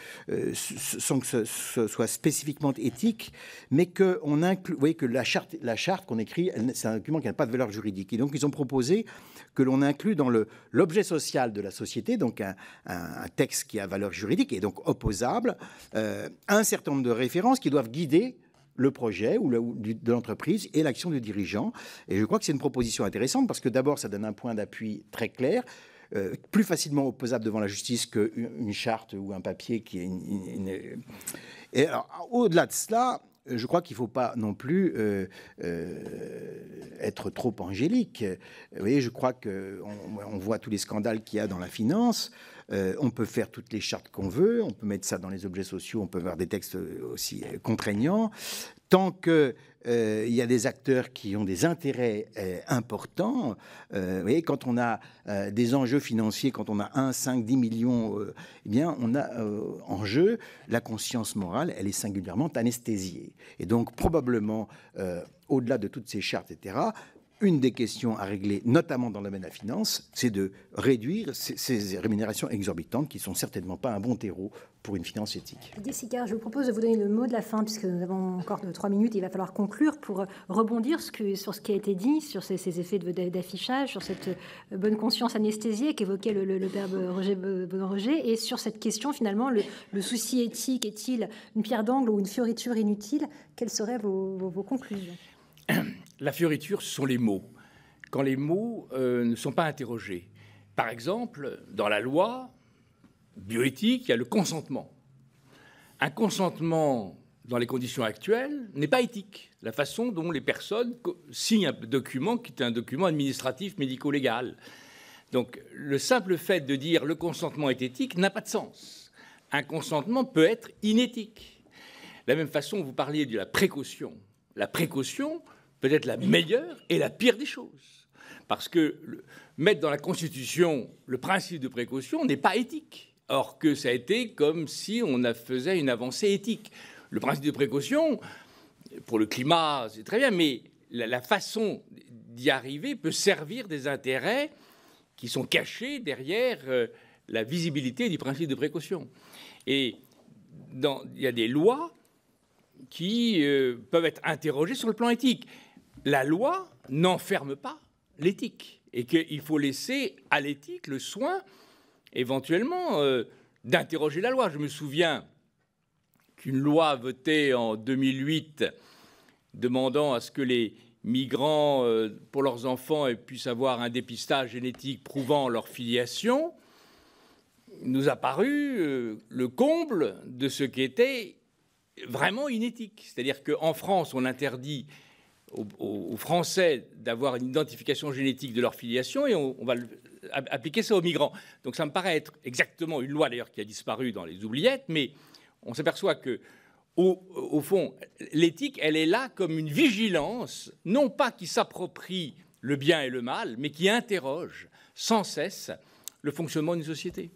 sans que ce soit spécifiquement éthique, mais qu'on inclut, vous voyez que la charte qu'on écrit, c'est un document qui n'a pas de valeur juridique. Et donc ils ont proposé que l'on inclut dans l'objet social de la société, donc un texte qui a valeur juridique et donc opposable, un certain nombre de références qui doivent guider le projet de l'entreprise et l'action du dirigeant. Et je crois que c'est une proposition intéressante parce que d'abord, ça donne un point d'appui très clair, plus facilement opposable devant la justice qu'une charte ou un papier qui est Et alors, au-delà de cela, je crois qu'il ne faut pas non plus être trop angélique. Vous voyez, je crois qu'on voit tous les scandales qu'il y a dans la finance. On peut faire toutes les chartes qu'on veut, on peut mettre ça dans les objets sociaux, on peut avoir des textes aussi contraignants. Tant qu'il y a des acteurs qui ont des intérêts importants, vous voyez, quand on a des enjeux financiers, quand on a 1, 5, 10 millions, eh bien, on a en jeu la conscience morale, elle est singulièrement anesthésiée. Et donc, probablement, au-delà de toutes ces chartes, etc., une des questions à régler, notamment dans le domaine de la finance, c'est de réduire ces rémunérations exorbitantes qui ne sont certainement pas un bon terreau pour une finance éthique. Jessica, je vous propose de vous donner le mot de la fin, puisque nous avons encore 3 minutes, il va falloir conclure pour rebondir sur ce qui a été dit, sur ces effets d'affichage, sur cette bonne conscience anesthésiée qu'évoquait le père Baudouin-Roger, et sur cette question, finalement, le souci éthique est-il une pierre d'angle ou une fioriture inutile? Quelles seraient vos conclusions? La fioriture, ce sont les mots. Quand les mots ne sont pas interrogés, Par exemple, dans la loi bioéthique, il y a le consentement. Un consentement dans les conditions actuelles n'est pas éthique. La façon dont les personnes signent un document qui est un document administratif médico-légal. Donc le simple fait de dire le consentement est éthique n'a pas de sens. Un consentement peut être inéthique. De la même façon, vous parliez de la précaution. La précaution peut être la meilleure et la pire des choses. Parce que mettre dans la Constitution le principe de précaution n'est pas éthique. Or que ça a été comme si on faisait une avancée éthique. Le principe de précaution, pour le climat, c'est très bien, mais la façon d'y arriver peut servir des intérêts qui sont cachés derrière la visibilité du principe de précaution. Et il y a des lois qui peuvent être interrogées sur le plan éthique. La loi n'enferme pas l'éthique et qu'il faut laisser à l'éthique le soin, éventuellement, d'interroger la loi. Je me souviens qu'une loi votée en 2008 demandant à ce que les migrants, pour leurs enfants, puissent avoir un dépistage génétique prouvant leur filiation, nous a paru le comble de ce qui était vraiment inéthique. C'est-à-dire qu'en France, on interdit aux Français d'avoir une identification génétique de leur filiation et on va appliquer ça aux migrants. Donc ça me paraît être exactement une loi, d'ailleurs, qui a disparu dans les oubliettes, mais on s'aperçoit que, au fond, l'éthique, elle est là comme une vigilance, non pas qui s'approprie le bien et le mal, mais qui interroge sans cesse le fonctionnement d'une société.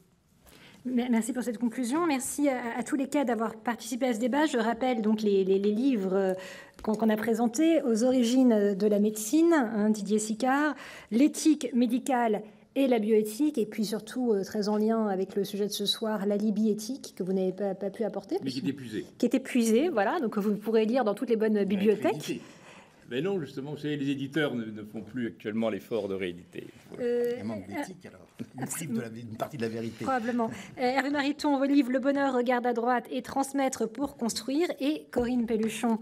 Merci pour cette conclusion. Merci à tous les cas d'avoir participé à ce débat. Je rappelle donc les livres qu'on a présentés: Aux origines de la médecine, Didier Sicard, L'éthique médicale et la bioéthique, et puis surtout, très en lien avec le sujet de ce soir, l'alibi éthique, que vous n'avez pas pu apporter. Mais qui est épuisé. Qui est épuisé, voilà, donc vous pourrez lire dans toutes les bonnes bibliothèques. Mais non, justement, vous savez, les éditeurs ne font plus actuellement l'effort de rééditer. Il manque d'éthique, alors. Une partie de la vérité. Probablement. Hervé Mariton, vos livres Le bonheur regarde à droite et Transmettre pour construire, et Corinne Pelluchon,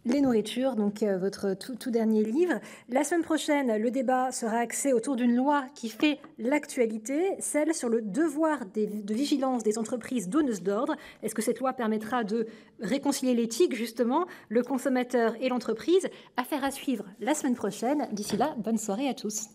Les nourritures, donc votre tout dernier livre. La semaine prochaine, le débat sera axé autour d'une loi qui fait l'actualité, celle sur le devoir de vigilance des entreprises donneuses d'ordre. Est-ce que cette loi permettra de réconcilier l'éthique, justement, le consommateur et l'entreprise? Affaire à suivre la semaine prochaine. D'ici là, bonne soirée à tous.